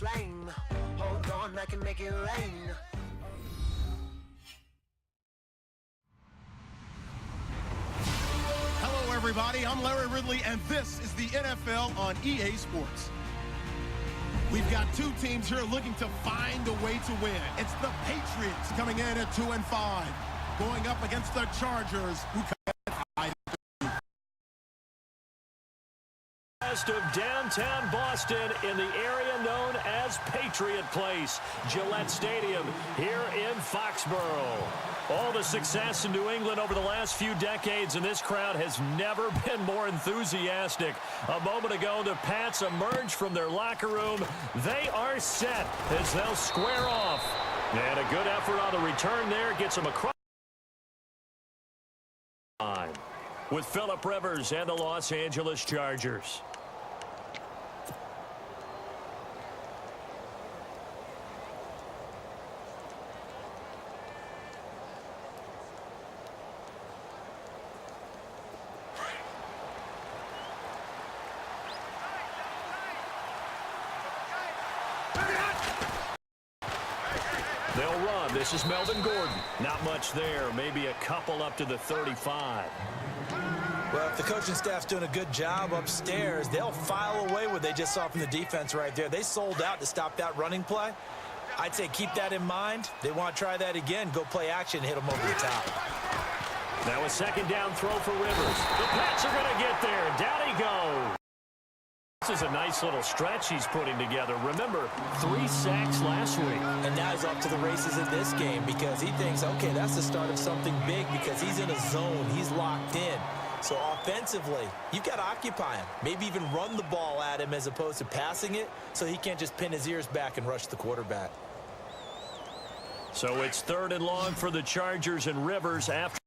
flame. Hold on, I can make it rain. Hello, everybody. I'm Larry Ridley, and this is the NFL on EA Sports. We've got two teams here looking to find a way to win. It's the Patriots coming in at 2-5, going up against the Chargers, who come at 5-2. West of downtown Boston in the area known as Patriot Place, Gillette Stadium here in Foxborough. All the success in New England over the last few decades, and this crowd has never been more enthusiastic. A moment ago, the Pats emerged from their locker room. They are set as they'll square off. And a good effort on the return there gets them across. With Phillip Rivers and the Los Angeles Chargers. They'll run. This is Melvin Gordon. Not much there. Maybe a couple up to the 35. Well, if the coaching staff's doing a good job upstairs, they'll file away what they just saw from the defense right there. They sold out to stop that running play. I'd say keep that in mind. They want to try that again. Go play action, hit them over the top. Now a second down throw for Rivers. The Pats are going to get there. Down he goes. This is a nice little stretch he's putting together. Remember, 3 sacks last week. And now he's off to the races in this game because he thinks, okay, that's the start of something big because he's in a zone. He's locked in. So offensively, you've got to occupy him. Maybe even run the ball at him as opposed to passing it so he can't just pin his ears back and rush the quarterback. So it's 3rd and long for the Chargers and Rivers after.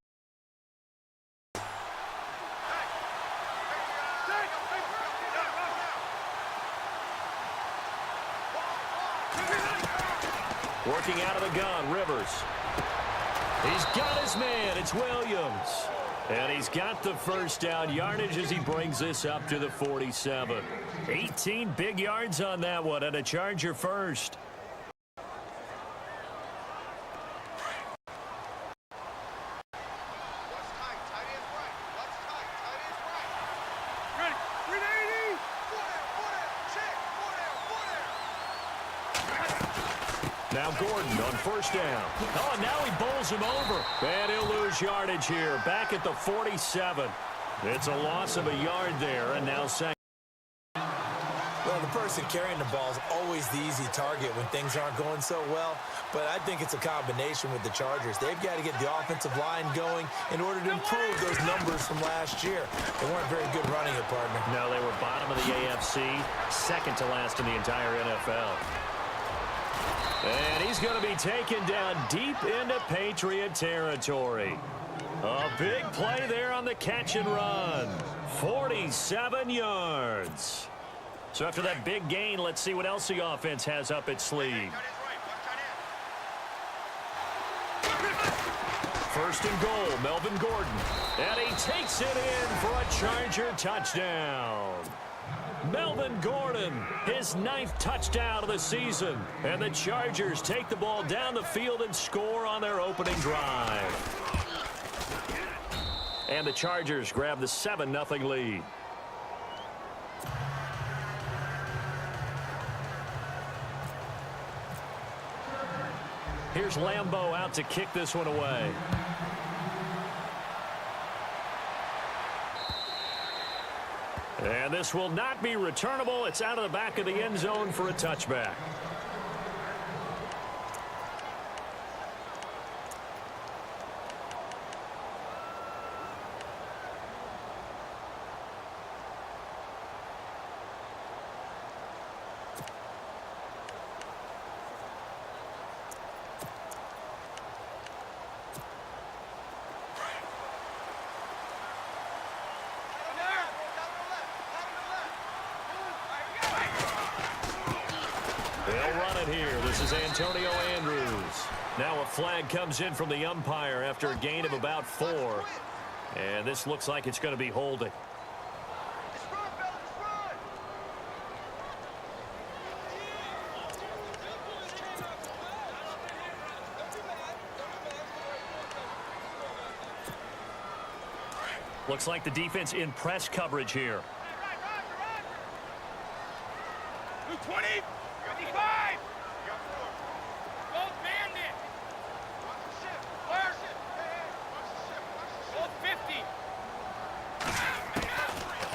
Working out of the gun, Rivers. He's got his man. It's Williams. And he's got the first down yardage as he brings this up to the 47. 18 big yards on that one, and a Charger first. Now Gordon on first down. Oh, and now he bowls him over. And he'll lose yardage here. Back at the 47. It's a loss of a yard there, and now second. Well, the person carrying the ball is always the easy target when things aren't going so well. But I think it's a combination with the Chargers. They've got to get the offensive line going in order to improve those numbers from last year. They weren't very good running it, partner. No, they were bottom of the AFC, second to last in the entire NFL. And he's going to be taken down deep into Patriot territory. A big play there on the catch and run. 47 yards. So after that big gain, let's see what else the offense has up its sleeve. First and goal, Melvin Gordon. And he takes it in for a Charger touchdown. Melvin Gordon, his 9th touchdown of the season. And the Chargers take the ball down the field and score on their opening drive. And the Chargers grab the 7-0 lead. Here's Lambeau out to kick this one away. And this will not be returnable. It's out of the back of the end zone for a touchback. They'll run it here. This is Antonio Andrews. Now a flag comes in from the umpire after a gain of about 4. And this looks like it's going to be holding. Looks like the defense in press coverage here. 20, 55. Go bandit. Go 50.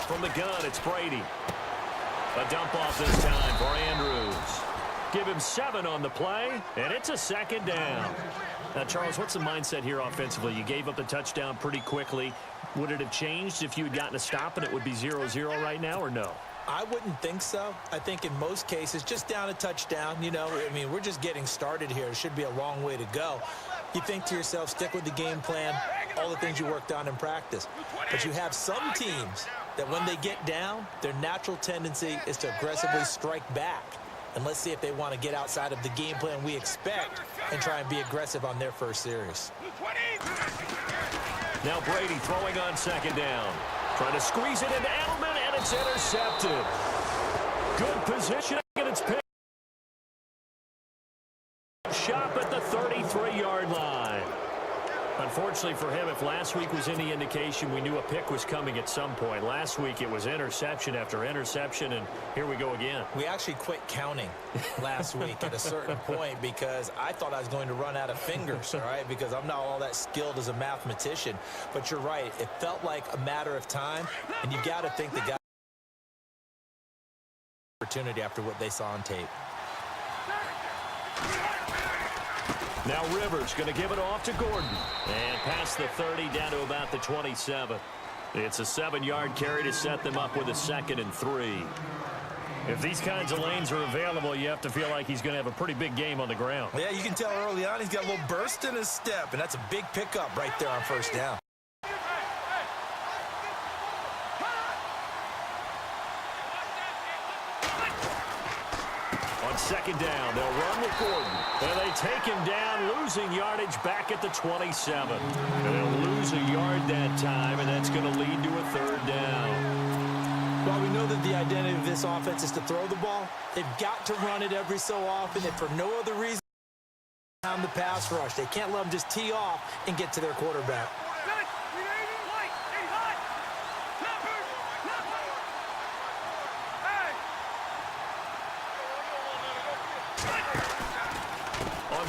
From the gun, it's Brady. A dump off this time for Andrews. Give him 7 on the play, and it's a second down. Now, Charles, what's the mindset here offensively? You gave up the touchdown pretty quickly. Would it have changed if you had gotten a stop and it would be 0-0 right now, or no? I wouldn't think so. I think in most cases, just down a touchdown, you know, I mean, we're just getting started here. It should be a long way to go. You think to yourself, stick with the game plan, all the things you worked on in practice. But you have some teams that when they get down, their natural tendency is to aggressively strike back. And let's see if they want to get outside of the game plan we expect and try and be aggressive on their first series. Now Brady throwing on second down. Trying to squeeze it into Edelman, and it's intercepted. Good position, and it's picked. Shot at the 33-yard line. Unfortunately for him, if last week was any indication, we knew a pick was coming at some point. Last week it was interception after interception, and here we go again. We actually quit counting last week at a certain point because I thought I was going to run out of fingers, all right, because I'm not all that skilled as a mathematician. But you're right. It felt like a matter of time, and you got to think the guy opportunity after what they saw on tape. Now Rivers going to give it off to Gordon. And past the 30 down to about the 27. It's a 7-yard carry to set them up with a 2nd and 3. If these kinds of lanes are available, you have to feel like he's going to have a pretty big game on the ground. Yeah, you can tell early on he's got a little burst in his step, and that's a big pickup right there on first down. Second down, they'll run with Gordon. And they take him down, losing yardage back at the 27. And they'll lose a yard that time, and that's going to lead to a 3rd down. While we know that the identity of this offense is to throw the ball, they've got to run it every so often, and for no other reason on the pass rush. They can't let them just tee off and get to their quarterback.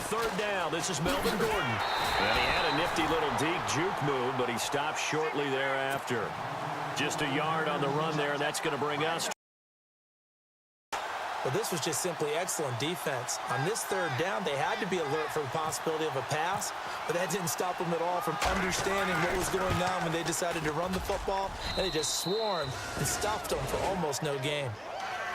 Third down, this is Melvin Gordon. And he had a nifty little deep juke move, but he stopped shortly thereafter. Just a yard on the run there, and that's going to bring us. Well, this was just simply excellent defense. On this 3rd down, they had to be alert for the possibility of a pass, but that didn't stop them at all from understanding what was going on when they decided to run the football, and they just swarmed and stopped them for almost no gain.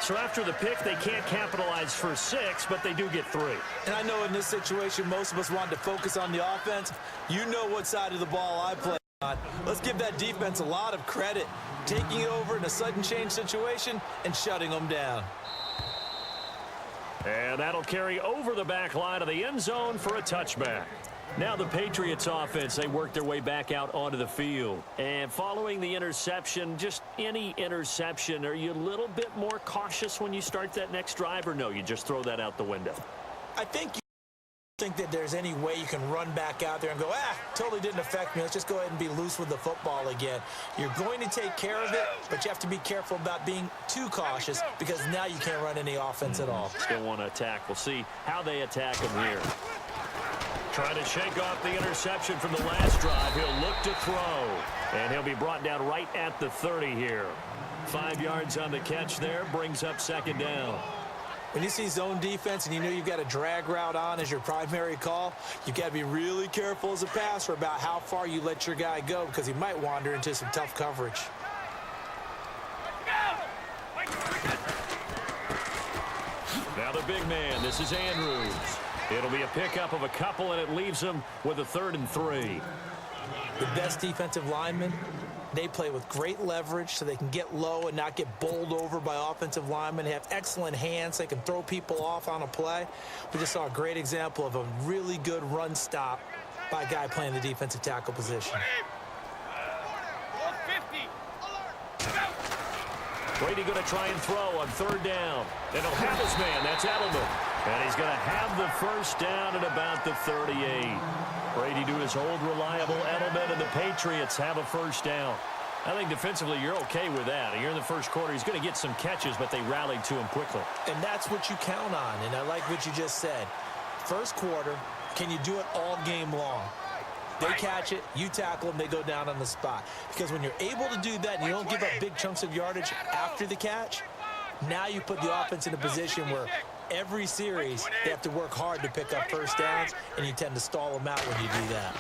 So after the pick, they can't capitalize for 6, but they do get 3. And I know in this situation, most of us wanted to focus on the offense. You know what side of the ball I play on. Let's give that defense a lot of credit, taking it over in a sudden change situation and shutting them down. And that'll carry over the back line of the end zone for a touchback. Now the Patriots offense, they work their way back out onto the field. And following the interception, just any interception, are you a little bit more cautious when you start that next drive, or no, you just throw that out the window? I think you think that there's any way you can run back out there and go, totally didn't affect me. Let's just go ahead and be loose with the football again. You're going to take care of it, but you have to be careful about being too cautious because now you can't run any offense at all. Still want to attack. We'll see how they attack him here. Trying to shake off the interception from the last drive. He'll look to throw. And he'll be brought down right at the 30 here. 5 yards on the catch there. Brings up 2nd down. When you see zone defense and you know you've got a drag route on as your primary call, you've got to be really careful as a passer about how far you let your guy go because he might wander into some tough coverage. Now the big man. This is Andrews. It'll be a pickup of a couple, and it leaves them with a 3rd and 3. The best defensive linemen, they play with great leverage so they can get low and not get bowled over by offensive linemen. They have excellent hands. They can throw people off on a play. We just saw a great example of a really good run stop by a guy playing the defensive tackle position. Brady going to try and throw on 3rd down. And he'll have his man. That's Edelman. And he's going to have the first down at about the 38. Brady to his old reliable Edelman, and the Patriots have a first down. I think defensively you're okay with that. Here in the first quarter, he's going to get some catches, but they rallied to him quickly. And that's what you count on, and I like what you just said. First quarter, can you do it all game long? They catch it, you tackle them, they go down on the spot. Because when you're able to do that and you don't give up big chunks of yardage after the catch, now you put the offense in a position where every series they have to work hard to pick up first downs, and you tend to stall them out when you do that.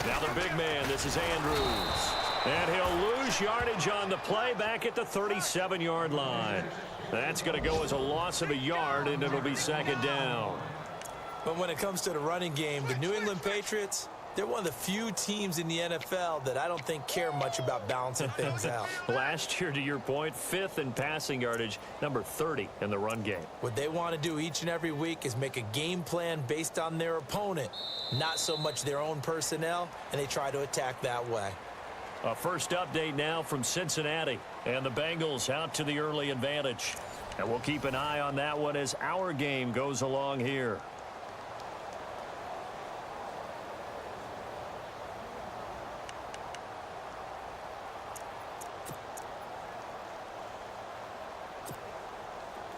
Now the big man, this is Andrews. And he'll lose yardage on the play back at the 37-yard line. That's going to go as a loss of a yard, and it'll be second down. But when it comes to the running game, the New England Patriots, they're one of the few teams in the NFL that I don't think care much about balancing things out. Last year, to your point, 5th in passing yardage, number 30 in the run game. What they want to do each and every week is make a game plan based on their opponent, not so much their own personnel, and they try to attack that way. A first update now from Cincinnati, and the Bengals out to the early advantage. And we'll keep an eye on that one as our game goes along here.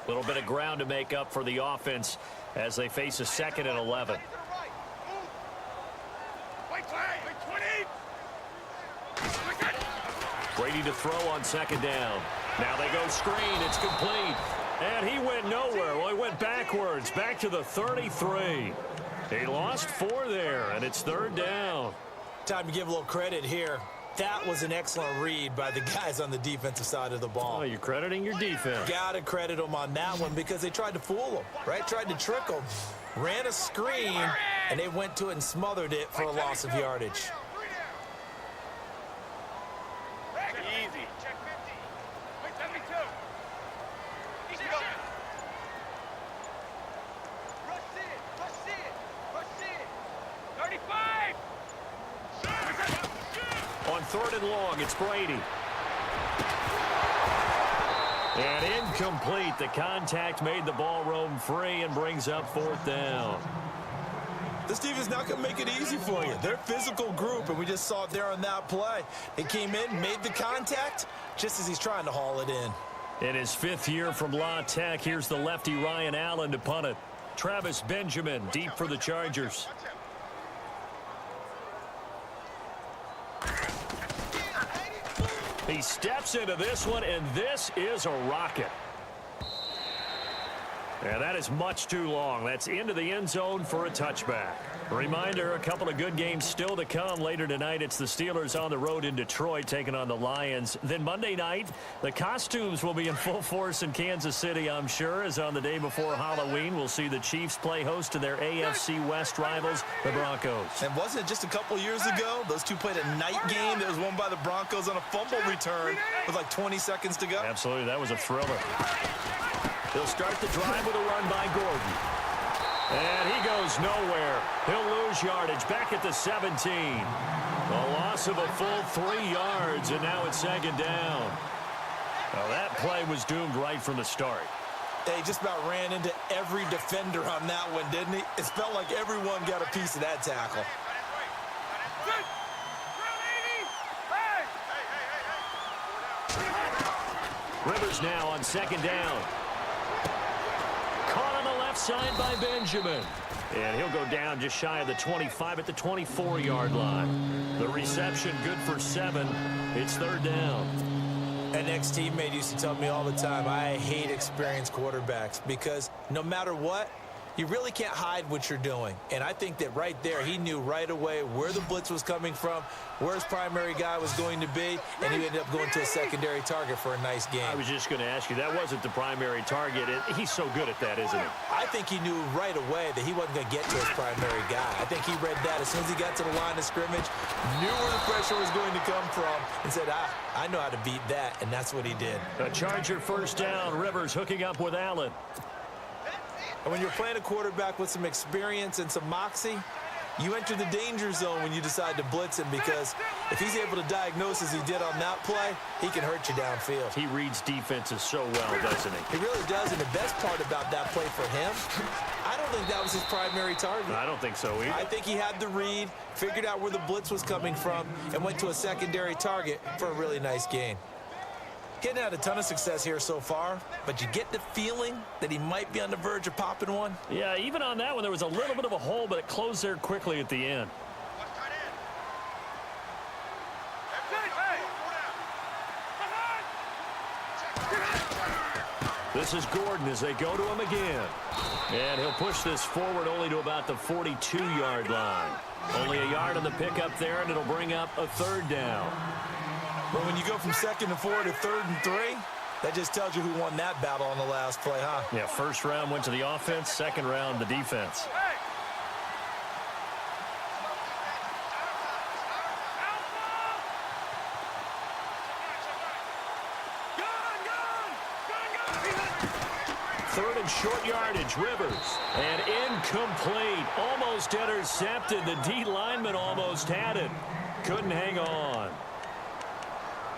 A little bit of ground to make up for the offense as they face a 2nd and 11. Brady to throw on 2nd down. Now they go screen. It's complete. And he went nowhere. Well, he went backwards, back to the 33. He lost 4 there, and it's 3rd down. Time to give a little credit here. That was an excellent read by the guys on the defensive side of the ball. Oh, you're crediting your defense. Got to credit them on that one because they tried to fool them, right? Tried to trick them. Ran a screen, and they went to it and smothered it for a loss of yardage. Easy. Check 50. Wait, 72. Easy. Rush in. Rush in. Rush in. 35. On 3rd and long, it's Brady. And incomplete. The contact made the ball roam free and brings up 4th down. This defense not going to make it easy for you. They're a physical group, and we just saw it there on that play. They came in, made the contact, just as he's trying to haul it in. In his 5th year from La Tech, here's the lefty Ryan Allen to punt it. Travis Benjamin deep for the Chargers. He steps into this one, and this is a rocket. And that is much too long. That's into the end zone for a touchback. Reminder, a couple of good games still to come. Later tonight, it's the Steelers on the road in Detroit taking on the Lions. Then Monday night, the costumes will be in full force in Kansas City, I'm sure, as on the day before Halloween, we'll see the Chiefs play host to their AFC West rivals, the Broncos. And wasn't it just a couple years ago, those two played a night game that was won by the Broncos on a fumble return with like 20 seconds to go? Absolutely, that was a thriller. He'll start the drive with a run by Gordon. And he goes nowhere. He'll lose yardage back at the 17. A loss of a full 3 yards, and now it's 2nd down. Now that play was doomed right from the start. He just about ran into every defender on that one, didn't he? It felt like everyone got a piece of that tackle. Rivers now on 2nd down. Caught on the left side by Benjamin. And he'll go down just shy of the 25 at the 24-yard line. The reception good for 7. It's 3rd down. An ex-teammate used to tell me all the time, I hate experienced quarterbacks because no matter what, you really can't hide what you're doing. And I think that right there, he knew right away where the blitz was coming from, where his primary guy was going to be, and he ended up going to a secondary target for a nice game. I was just going to ask you, that wasn't the primary target. He's so good at that, isn't he? I think he knew right away that he wasn't going to get to his primary guy. I think he read that as soon as he got to the line of scrimmage, knew where the pressure was going to come from, and said, I know how to beat that, and that's what he did. A Charger first down. Rivers hooking up with Allen. And when you're playing a quarterback with some experience and some moxie, you enter the danger zone when you decide to blitz him because if he's able to diagnose as he did on that play, he can hurt you downfield. He reads defenses so well, doesn't he? He really does, and the best part about that play for him, I don't think that was his primary target. I don't think so either. I think he had the read, figured out where the blitz was coming from, and went to a secondary target for a really nice gain. Getting had a ton of success here so far, but you get the feeling that he might be on the verge of popping one. Yeah, even on that one, there was a little bit of a hole, but it closed there quickly at the end. This is Gordon as they go to him again. And he'll push this forward only to about the 42-yard line. Only a yard on the pickup there, and it'll bring up a third down. But when you go from 2nd and 4 to 3rd and 3, that just tells you who won that battle on the last play, huh? Yeah, first round went to the offense, second round the defense. Third and short yardage, Rivers. And incomplete. Almost intercepted. The D lineman almost had it. Couldn't hang on.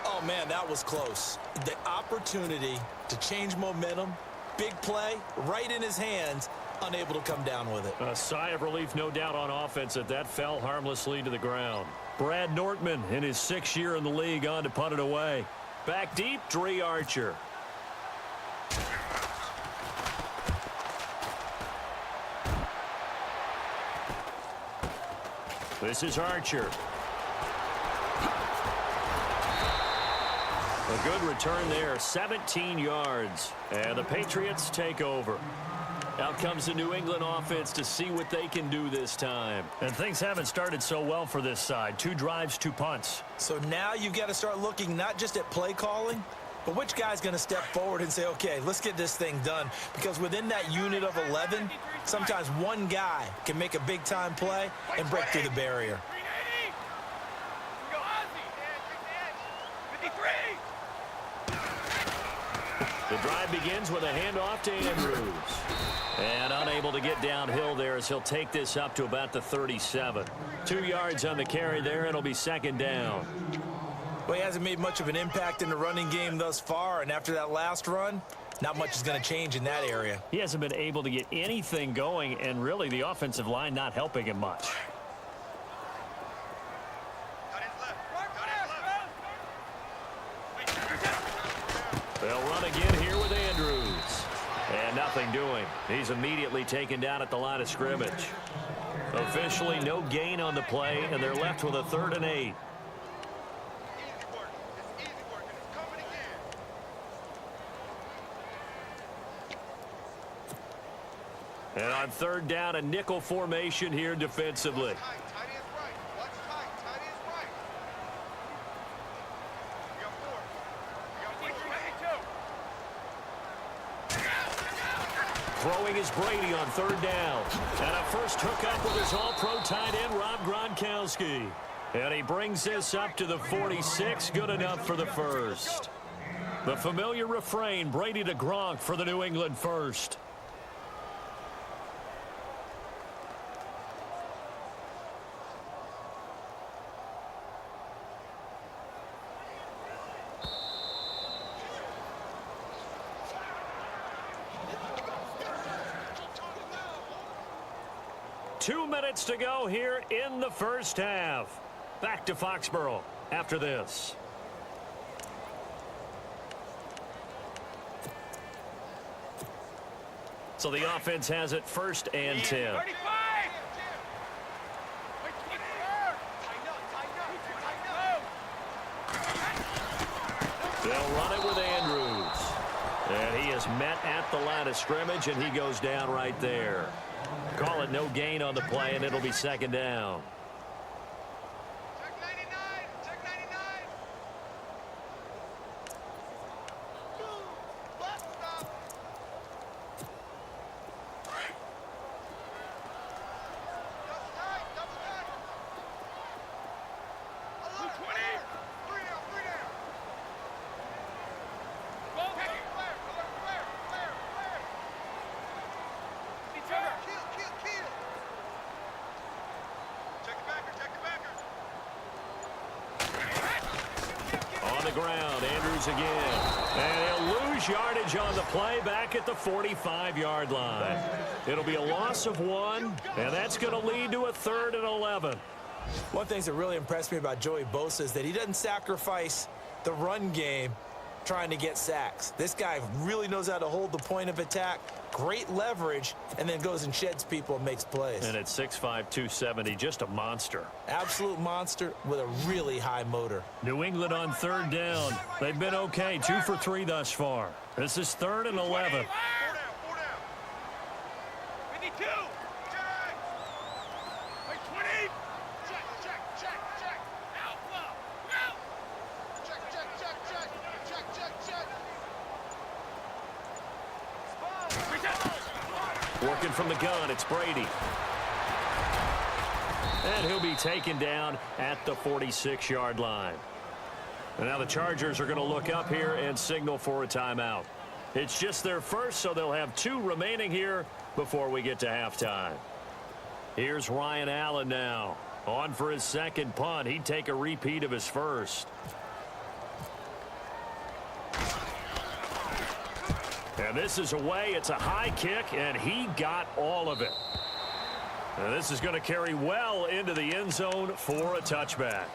Oh, man, that was close. The opportunity to change momentum, big play, right in his hands, unable to come down with it. A sigh of relief, no doubt, on offense that fell harmlessly to the ground. Brad Nortman, in his 6th year in the league, on to punt it away. Back deep, Dre Archer. This is Archer. A good return there, 17 yards. And the Patriots take over. Out comes the New England offense to see what they can do this time. And things haven't started so well for this side. 2 drives, 2 punts. So now you've got to start looking not just at play calling, but which guy's going to step forward and say, okay, let's get this thing done. Because within that unit of 11, sometimes one guy can make a big-time play and break through the barrier. The drive begins with a handoff to Andrews. And unable to get downhill there as he'll take this up to about the 37. 2 yards on the carry there. It'll be 2nd down. Well, he hasn't made much of an impact in the running game thus far, and after that last run, not much is going to change in that area. He hasn't been able to get anything going, and really the offensive line not helping him much. They'll run again here with Andrews. And nothing doing. He's immediately taken down at the line of scrimmage. Officially no gain on the play, and they're left with a 3rd and 8. And on 3rd down, a nickel formation here defensively. Throwing is Brady on 3rd down. And a first hookup with his all-pro tight end, Rob Gronkowski. And he brings this up to the 46. Good enough for the first. The familiar refrain, Brady to Gronk for the New England first. Two minutes to go here in the first half. Back to Foxborough after this. So the offense has it 1st and 10. They'll run it with Andrews. And he is met at the line of scrimmage, and he goes down right there. Call it no gain on the play, and it'll be 2nd down. Check 99. Check 99. Left stop. Double tight. Double tight. 20. 3 down. 3 down. Go. Flare. Flare. Flare. Flare. Each other. Kill. Kill. Kill. Check ground. Andrews again. And he'll lose yardage on the play back at the 45-yard line. It'll be a loss of 1, and that's going to lead to a 3rd and 11. One thing that really impressed me about Joey Bosa is that he doesn't sacrifice the run game trying to get sacks. This guy really knows how to hold the point of attack, great leverage, and then goes and sheds people and makes plays. And at 6'5", 270, just a monster. Absolute monster with a really high motor. New England on 3rd down. They've been okay, 2 for 3 thus far. This is 3rd and 11. 4 down. 52. Check. Wait, 20. Check. Outlaw. Out. Check. Working from the gun, it's Brady. And he'll be taken down at the 46-yard line. And now the Chargers are going to look up here and signal for a timeout. It's just their first, so they'll have 2 remaining here before we get to halftime. Here's Ryan Allen now. On for his second punt. He'd take a repeat of his first. And this is away. It's a high kick, and he got all of it. And this is going to carry well into the end zone for a touchback.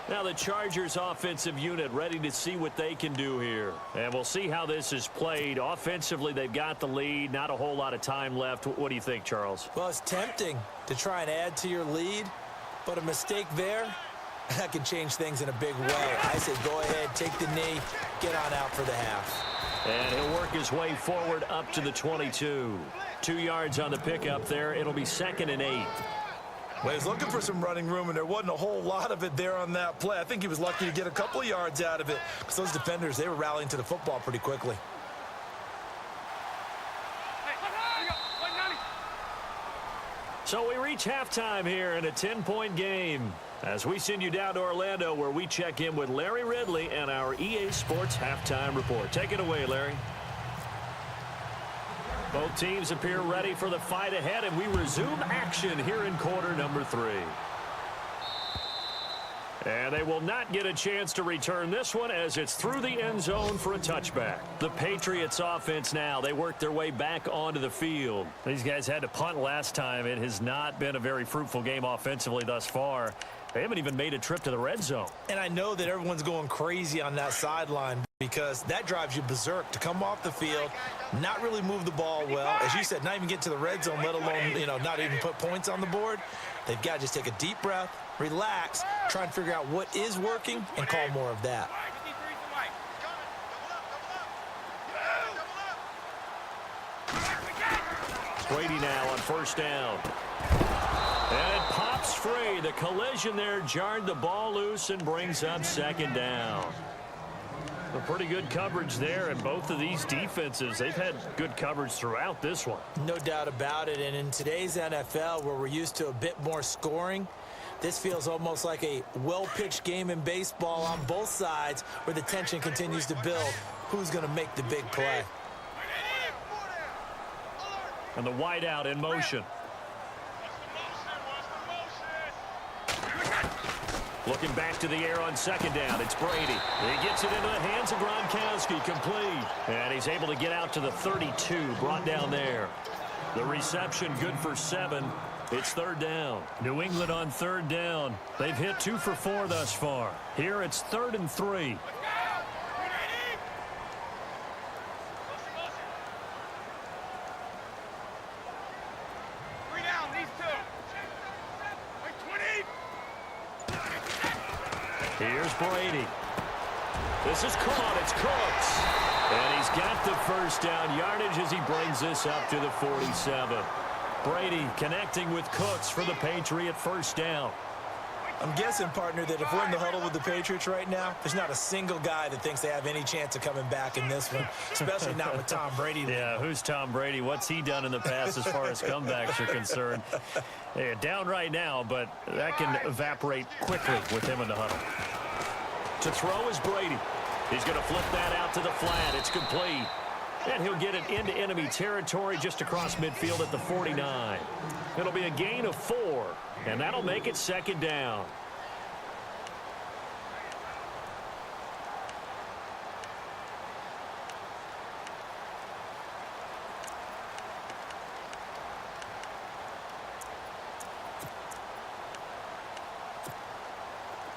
Now the Chargers offensive unit ready to see what they can do here. And we'll see how this is played. Offensively, they've got the lead. Not a whole lot of time left. What do you think, Charles? Well, it's tempting to try and add to your lead, but a mistake there, that can change things in a big way. I say go ahead, take the knee, get on out for the half. And he'll work his way forward up to the 22. 2 yards on the pickup there. It'll be 2nd and 8. Well, he was looking for some running room, and there wasn't a whole lot of it there on that play. I think he was lucky to get a couple of yards out of it because those defenders, they were rallying to the football pretty quickly. So we reach halftime here in a 10-point game as we send you down to Orlando where we check in with Larry Ridley and our EA Sports Halftime Report. Take it away, Larry. Both teams appear ready for the fight ahead, and we resume action here in quarter number 3. And they will not get a chance to return this one as it's through the end zone for a touchback. The Patriots offense now, they work their way back onto the field. These guys had to punt last time. It has not been a very fruitful game offensively thus far. They haven't even made a trip to the red zone. And I know that everyone's going crazy on that sideline because that drives you berserk to come off the field, not really move the ball well. As you said, not even get to the red zone, let alone, not even put points on the board. They've got to just take a deep breath, relax, try and figure out what is working, and call more of that. Brady now on 1st down. And it pops free. The collision there jarred the ball loose and brings up 2nd down. A pretty good coverage there, and both of these defenses, they've had good coverage throughout this one. No doubt about it, and in today's NFL, where we're used to a bit more scoring, this feels almost like a well-pitched game in baseball on both sides where the tension continues to build. Who's going to make the big play? And the wideout in motion. Looking back to the air on 2nd down. It's Brady. He gets it into the hands of Gronkowski, complete. And he's able to get out to the 32, brought down there. The reception good for 7. It's 3rd down. New England on 3rd down. They've hit 2 for 4 thus far. Here it's 3rd and 3. Here's Brady. This is caught. It's Cooks. And he's got the 1st down yardage as he brings this up to the 47. Brady connecting with Cooks for the Patriot 1st down. I'm guessing, partner, that if we're in the huddle with the Patriots right now, there's not a single guy that thinks they have any chance of coming back in this one, especially not with Tom Brady. Yeah, who's Tom Brady? What's he done in the past as far as comebacks are concerned? Yeah, down right now, but that can evaporate quickly with him in the huddle. To throw is Brady. He's going to flip that out to the flat. It's complete. And he'll get it into enemy territory just across midfield at the 49. It'll be a gain of 4, and that'll make it 2nd down.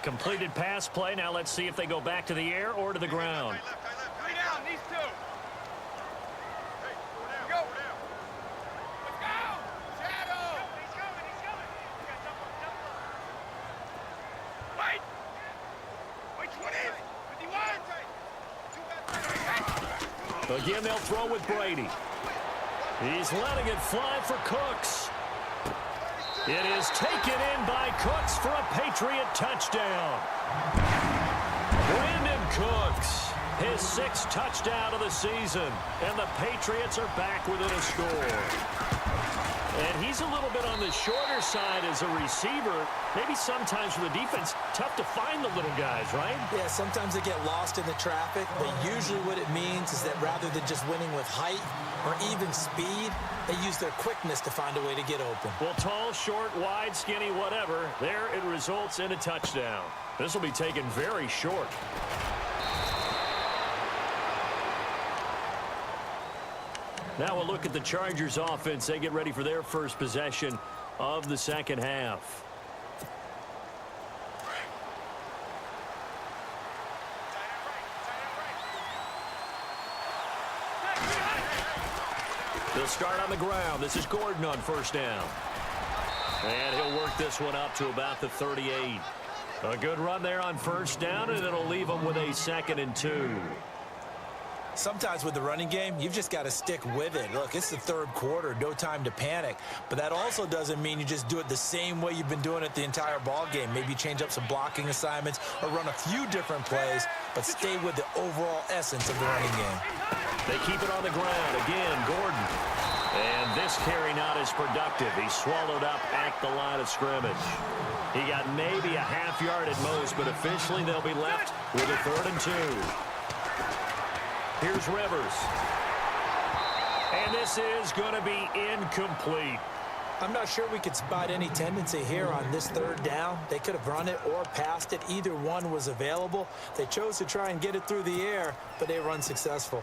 Completed pass play. Now let's see if they go back to the air or to the ground. 3 down, these 2. Hey, go. Let's go. Shadow. He's coming. You got jump up. Wait, 20. 51. Again, they'll throw with Brady. He's letting it fly for Cooks. It is taken in by Cooks for a Patriot touchdown. Brandon Cooks, his 6th touchdown of the season, and the Patriots are back within a score. And he's a little bit on the shorter side as a receiver. Maybe sometimes for the defense, tough to find the little guys, right? Yeah, sometimes they get lost in the traffic, but usually what it means is that rather than just winning with height or even speed, they use their quickness to find a way to get open. Well, tall, short, wide, skinny, whatever, there it results in a touchdown. This will be taken very short. Now we'll look at the Chargers offense. They get ready for their first possession of the second half. They'll start on the ground. This is Gordon on first down. And he'll work this one up to about the 38. A good run there on first down, and it'll leave them with a 2nd and 2. Sometimes with the running game, you've just got to stick with it. Look, it's the 3rd quarter, no time to panic. But that also doesn't mean you just do it the same way you've been doing it the entire ball game. Maybe change up some blocking assignments or run a few different plays, but stay with the overall essence of the running game. They keep it on the ground. Again, Gordon. And this carry not as productive. He swallowed up at the line of scrimmage. He got maybe a half yard at most, but officially they'll be left with a 3rd and 2. Here's Rivers. And this is going to be incomplete. I'm not sure we could spot any tendency here on this 3rd down. They could have run it or passed it. Either one was available. They chose to try and get it through the air, but they were unsuccessful.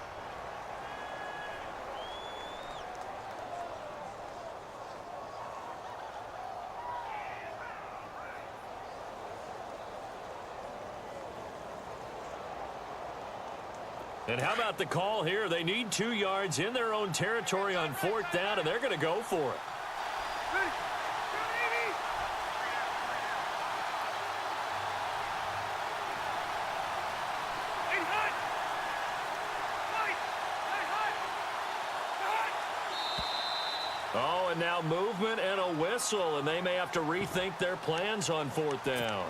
And how about the call here? They need 2 yards in their own territory on 4th down, and they're going to go for it. Oh, and now movement and a whistle, and they may have to rethink their plans on 4th down.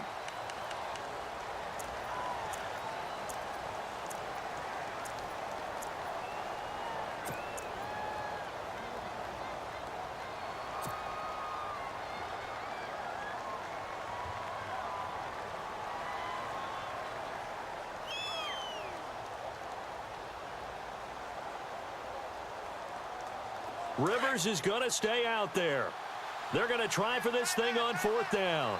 Rivers is going to stay out there. They're going to try for this thing on 4th down.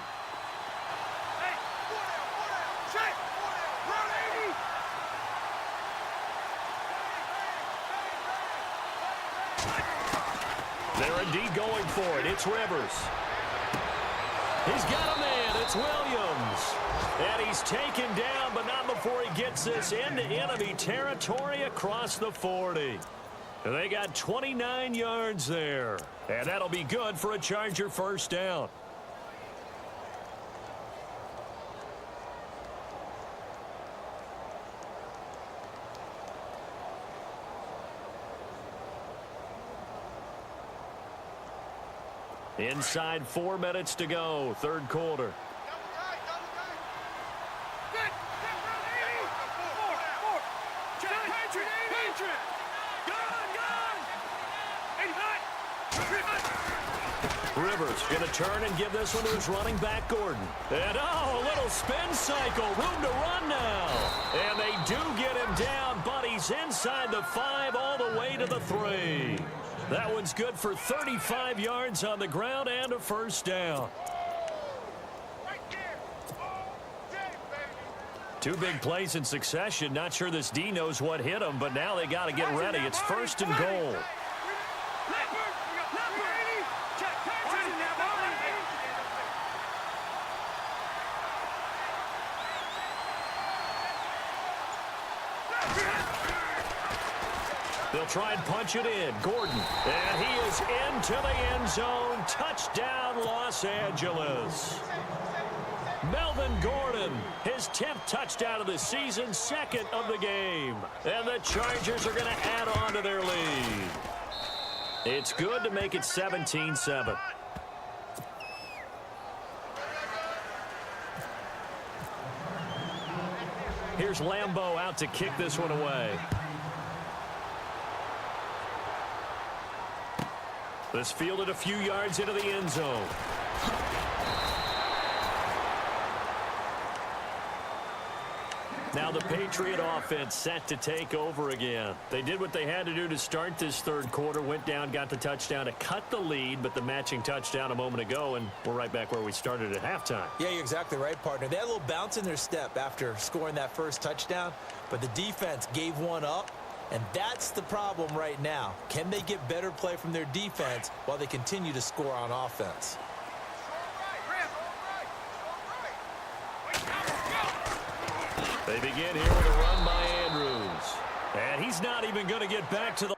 They're indeed going for it. It's Rivers. He's got a man. It's Williams. And he's taken down, but not before he gets this into enemy territory across the 40. They got 29 yards there. And that'll be good for a Charger 1st down. Inside 4 minutes to go, 3rd quarter. Rivers going to turn and give this one to his running back, Gordon. And, oh, a little spin cycle. Room to run now. And they do get him down, but he's inside the 5 all the way to the 3. That one's good for 35 yards on the ground and a 1st down. 2 big plays in succession. Not sure this D knows what hit him, but now they got to get ready. It's 1st and goal. They'll try and punch it in. Gordon. And he is into the end zone. Touchdown, Los Angeles. Melvin Gordon, his 10th touchdown of the season, second of the game. And the Chargers are going to add on to their lead. It's good to make it 17-7. Here's Lambeau out to kick this one away. This fielded a few yards into the end zone. Now the Patriot offense set to take over again. They did what they had to do to start this third quarter, went down, got the touchdown to cut the lead, but the matching touchdown a moment ago, and we're right back where we started at halftime. Yeah, you're exactly right, partner. They had a little bounce in their step after scoring that first touchdown, but the defense gave one up, and that's the problem right now. Can they get better play from their defense while they continue to score on offense? They begin here with a run by Andrews. And he's not even going to get back to the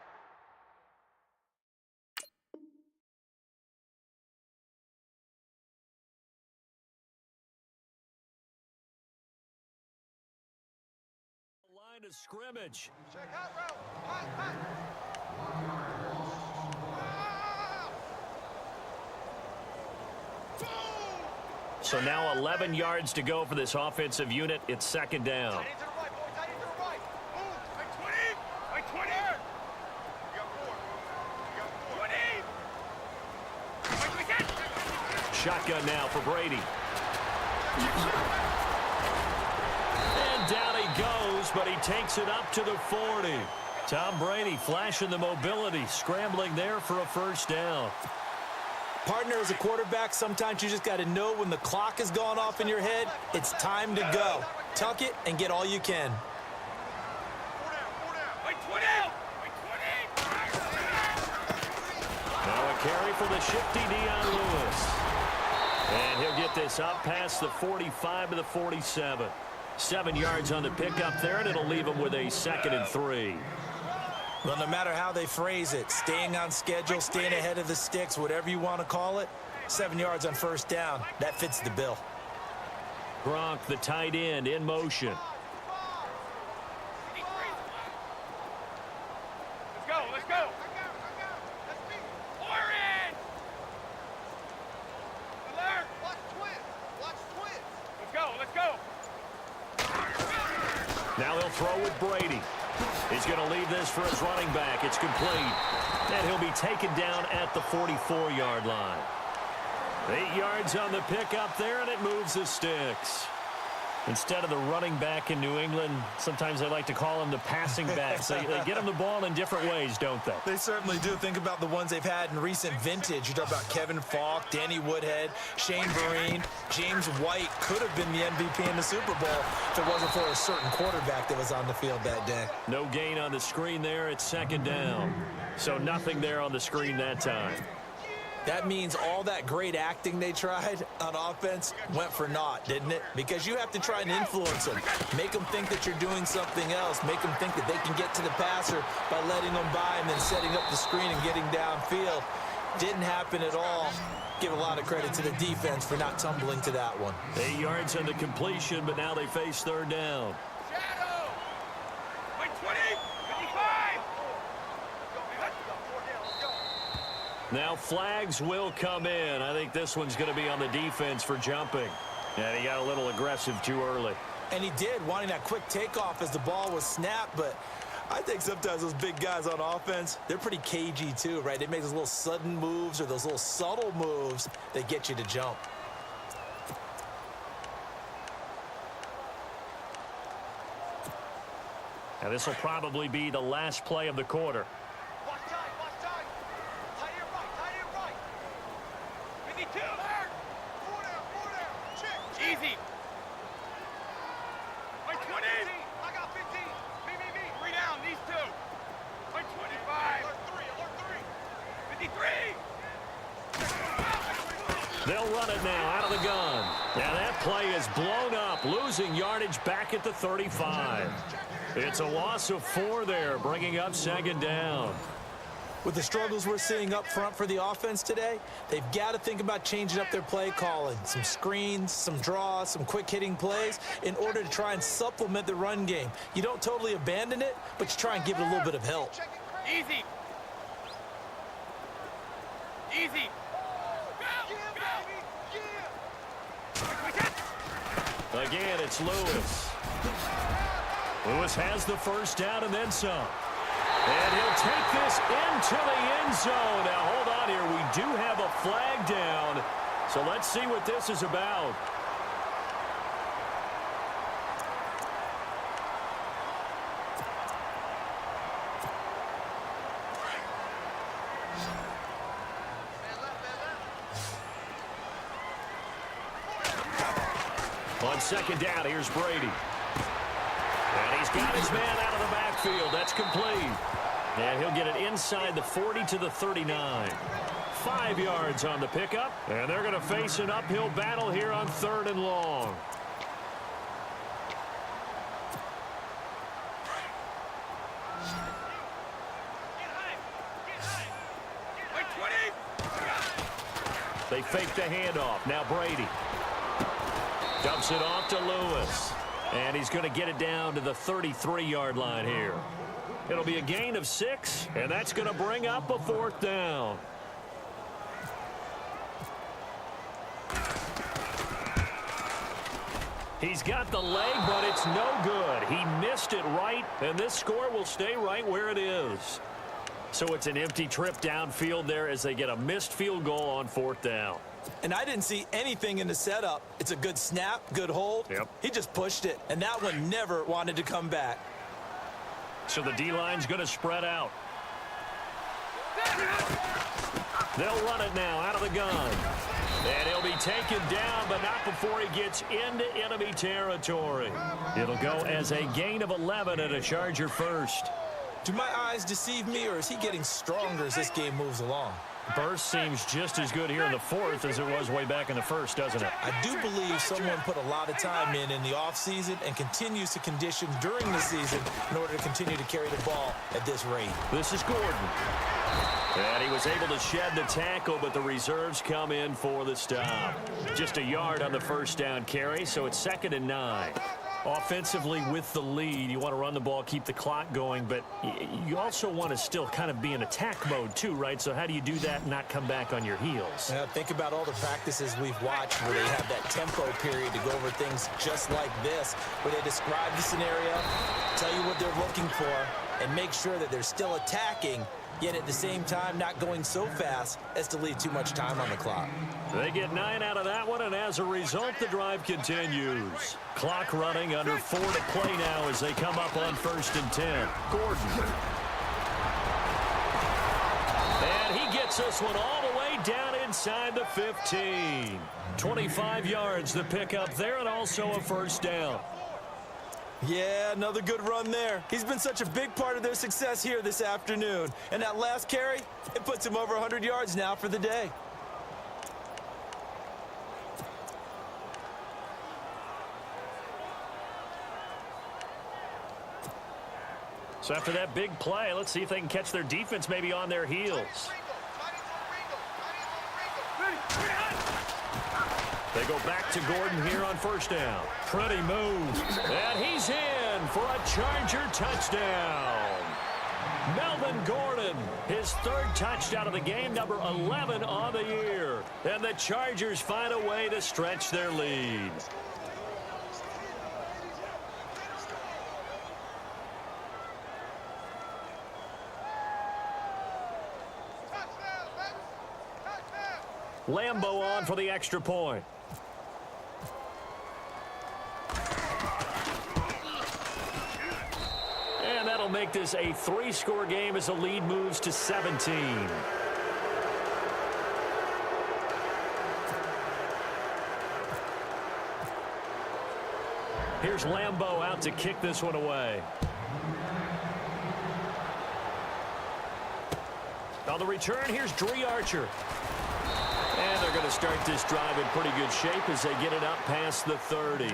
line of scrimmage. Check out route. Hot, hot. So now 11 yards to go for this offensive unit. It's second down. Tight end to the right, boy. Tight end to the right. Move. Like 20. Like 20. You got 4. You got 20. Shotgun now for Brady. And down he goes, but he takes it up to the 40. Tom Brady flashing the mobility, scrambling there for a first down. Partner, as a quarterback, sometimes you just got to know when the clock has gone off in your head, it's time to go. Tuck it and get all you can. 4 down. Like 20. Like 20. Now a carry for the shifty Dion Lewis. And he'll get this up past the 45 to the 47. 7 yards on the pickup there, and it'll leave him with a 2nd and 3. Well, no matter how they phrase it, staying on schedule, staying ahead of the sticks, whatever you want to call it, 7 yards on first down, that fits the bill. Gronk, the tight end, in motion. Let's go. Let's go. Orange. Alert. Watch twins. Watch twins. Let's go. Let's go. Now he'll throw with Brady. He's going to leave this for his running back. It's complete. And he'll be taken down at the 44-yard line. 8 yards on the pickup there, and it moves the sticks. Instead of the running back in New England, sometimes they like to call them the passing backs. They get them the ball in different ways, don't they? They certainly do. Think about the ones they've had in recent vintage. You talk about Kevin Falk, Danny Woodhead, Shane Vereen, James White could have been the MVP in the Super Bowl if it wasn't for a certain quarterback that was on the field that day. No gain on the screen there. It's second down. So nothing there on the screen that time. That means all that great acting they tried on offense went for naught, didn't it? Because you have to try and influence them. Make them think that you're doing something else. Make them think that they can get to the passer by letting them by and then setting up the screen and getting downfield. Didn't happen at all. Give a lot of credit to the defense for not tumbling to that one. 8 yards on the completion, but now they face third down. Shadow. Like 20. 55. Now flags will come in. I think this one's going to be on the defense for jumping. And he got a little aggressive too early. And he did, wanting that quick takeoff as the ball was snapped, but I think sometimes those big guys on offense, they're pretty cagey too, right? They make those little sudden moves or those little subtle moves that get you to jump. Now this will probably be the last play of the quarter. Watch time. Watch time. Tight end right. Tight end right. 52. Alert. 4 down. 4 down. Check. Easy. Like 20. I got 15. Me. 3 down. These two. Like 25. Alert 3. Alert 3. 53. They'll run it now out of the gun. Now that play is blown up, losing yardage back at the 35. It's a loss of 4 there, bringing up second down. With the struggles we're seeing up front for the offense today, they've got to think about changing up their play calling. Some screens, some draws, some quick-hitting plays in order to try and supplement the run game. You don't totally abandon it, but you try and give it a little bit of help. Easy. Easy. Again, it's Lewis. Lewis has the first down and then some. And he'll take this into the end zone. Now, hold on here. We do have a flag down. So let's see what this is about. On second down, here's Brady. And he's got his man out of the backfield. That's complete. And he'll get it inside the 40 to the 39. 5 yards on the pickup. And they're going to face an uphill battle here on 3rd and long. They fake the handoff. Now Brady dumps it off to Lewis. And he's going to get it down to the 33-yard line here. It'll be a gain of 6, and that's going to bring up a 4th down. He's got the leg, but it's no good. He missed it right, and this score will stay right where it is. So it's an empty trip downfield there as they get a missed field goal on 4th down. And I didn't see anything in the setup. It's a good snap, good hold. Yep. He just pushed it, and that one never wanted to come back. So the D-line's going to spread out. They'll run it now out of the gun. And he'll be taken down, but not before he gets into enemy territory. It'll go as a gain of 11 and a Charger first. Do my eyes deceive me, or is he getting stronger as this game moves along? Burst seems just as good here in the 4th as it was way back in the 1st, doesn't it? I do believe someone put a lot of time in the offseason and continues to condition during the season in order to continue to carry the ball at this rate. This is Gordon. And he was able to shed the tackle, but the reserves come in for the stop. Just a yard on the first down carry, so it's 2nd and 9. Offensively with the lead, you want to run the ball, keep the clock going, but you also want to still kind of be in attack mode too, right? So how do you do that and not come back on your heels? Yeah, think about all the practices we've watched where they have that tempo period to go over things just like this, where they describe the scenario, tell you what they're looking for, and make sure that they're still attacking, yet at the same time not going so fast as to leave too much time on the clock. They get 9 out of that one, and as a result, the drive continues. Clock running under 4 to play now as they come up on 1st and 10. Gordon. And he gets this one all the way down inside the 15. 25 yards the pickup there, and also a first down. Yeah, another good run there. He's been such a big part of their success here this afternoon. And that last carry, it puts him over 100 yards now for the day. So after that big play, let's see if they can catch their defense maybe on their heels. They go back to Gordon here on first down. Pretty move. And he's in for a Charger touchdown. Melvin Gordon, his 3rd touchdown of the game, number 11 on the year. And the Chargers find a way to stretch their lead. Lambo on for the extra point. And that'll make this a 3-score game as the lead moves to 17. Here's Lambo out to kick this one away. On the return, here's Dree Archer. And they're going to start this drive in pretty good shape as they get it up past the 30.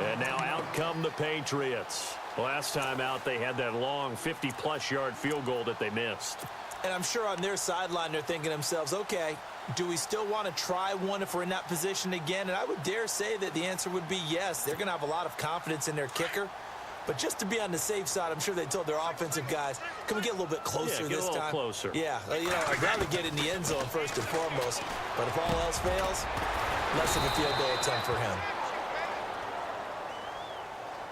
And now out come the Patriots. Last time out, they had that long 50-plus yard field goal that they missed. And I'm sure on their sideline they're thinking to themselves, okay, do we still want to try one if we're in that position again? And I would dare say that the answer would be yes. They're going to have a lot of confidence in their kicker. But just to be on the safe side, I'm sure they told their offensive guys, can we get a little bit closer this time? Yeah, get a little closer. Yeah, I'd rather get in the end zone first and foremost. But if all else fails, less of a field goal attempt for him.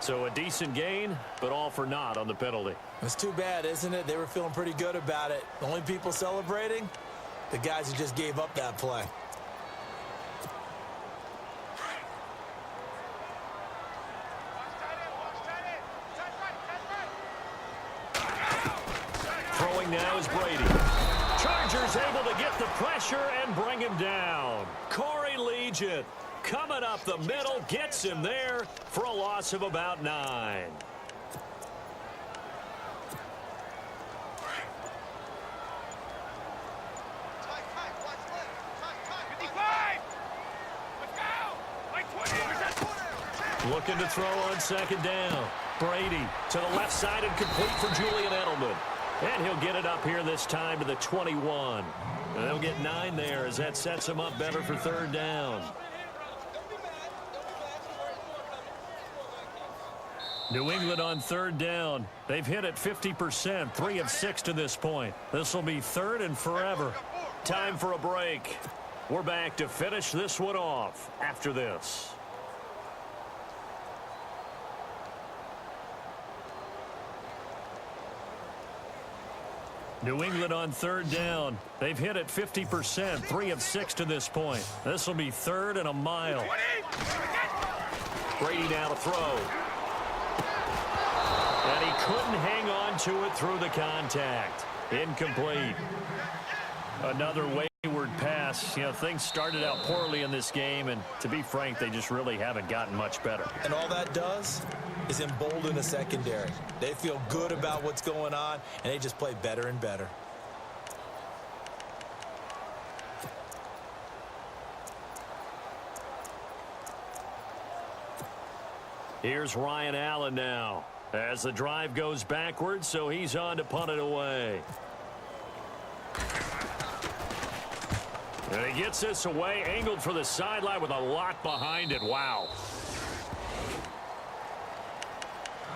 So a decent gain, but all for naught on the penalty. It's too bad, isn't it? They were feeling pretty good about it. The only people celebrating, the guys who just gave up that play. Throwing now is Brady. Chargers able to get the pressure and bring him down. Corey Legion coming up the middle, gets him there for a loss of about 9. Looking to throw on second down. Brady to the left side and complete for Julian Edelman. And he'll get it up here this time to the 21. And they'll get 9 there as that sets him up better for third down. New England on third down. They've hit it 50%, 3 of 6 to this point. This will be third and forever. Time for a break. We're back to finish this one off after this. New England on third down. They've hit it 50%, 3 of 6 to this point. This will be third and a mile. Brady now to throw. And he couldn't hang on to it through the contact. Incomplete. Another wayward pass. You know, things started out poorly in this game, and to be frank, they just really haven't gotten much better. And all that does is embolden the secondary. They feel good about what's going on, and they just play better and better. Here's Ryan Allen now as the drive goes backwards, so he's on to punt it away. And he gets this away, angled for the sideline with a lot behind it. Wow.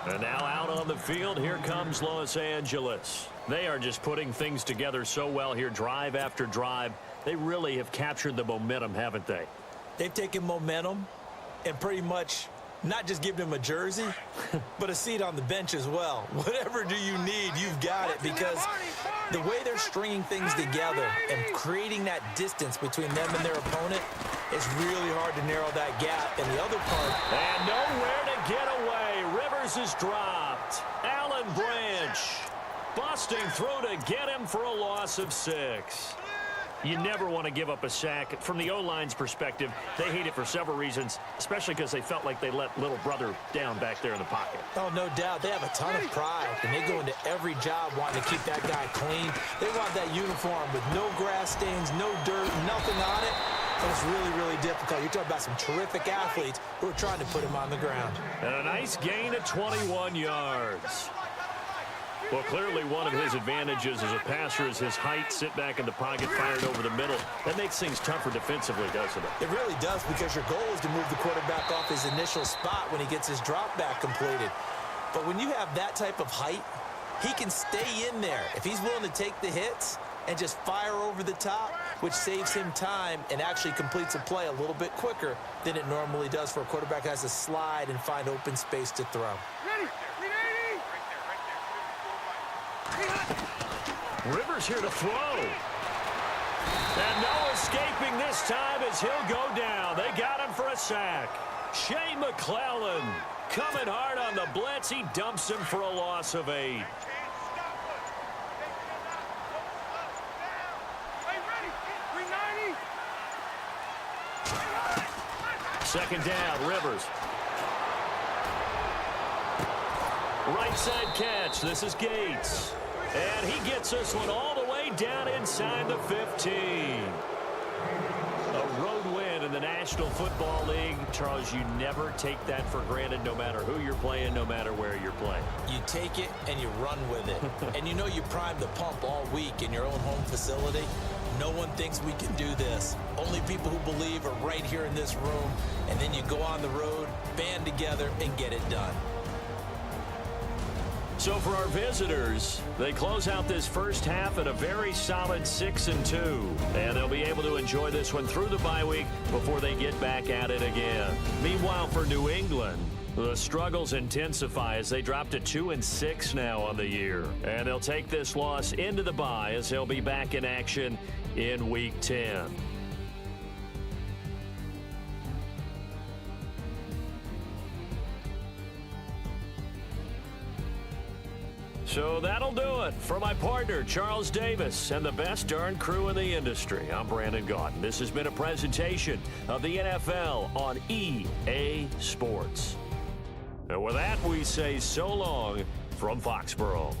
And now out on the field, here comes Los Angeles. They are just putting things together so well here, drive after drive. They really have captured the momentum, haven't they? They've taken momentum and pretty much not just given him a jersey, but a seat on the bench as well. Whatever do you need, you've got it, because the way they're stringing things together and creating that distance between them and their opponent is really hard to narrow that gap. And the other part... And nowhere to get away. Rivers is dropped. Allen Branch busting through to get him for a loss of 6. You never want to give up a sack. From the O-line's perspective, they hate it for several reasons, especially because they felt like they let little brother down back there in the pocket. Oh, no doubt. They have a ton of pride, and they go into every job wanting to keep that guy clean. They want that uniform with no grass stains, no dirt, nothing on it. And it's really, really difficult. You're talking about some terrific athletes who are trying to put him on the ground. And a nice gain of 21 yards. Well, clearly one of his advantages as a passer is his height, sit back in the pocket, fired over the middle. That makes things tougher defensively, doesn't it? It really does, because your goal is to move the quarterback off his initial spot when he gets his drop back completed. But when you have that type of height, he can stay in there. If he's willing to take the hits and just fire over the top, which saves him time and actually completes a play a little bit quicker than it normally does for a quarterback that has to slide and find open space to throw. Rivers here to throw. And no escaping this time as he'll go down. They got him for a sack. Shea McClellan coming hard on the blitz. He dumps him for a loss of 8. Second down, Rivers. Right side catch. This is Gates. And he gets this one all the way down inside the 15. A road win in the National National Football League, Charles, you never take that for granted no matter who you're playing, no matter where you're playing. You take it and you run with it. And you know you prime the pump all week in your own home facility. No one thinks we can do this. Only people who believe are right here in this room. And then you go on the road, band together, and get it done. So for our visitors, they close out this first half at a very solid 6-2. And they'll be able to enjoy this one through the bye week before they get back at it again. Meanwhile, for New England, the struggles intensify as they drop to 2-6 now on the year. And they'll take this loss into the bye as they'll be back in action in Week 10. So that'll do it. For my partner, Charles Davis, and the best darn crew in the industry, I'm Brandon Gaudin. This has been a presentation of the NFL on EA Sports. And with that, we say so long from Foxborough.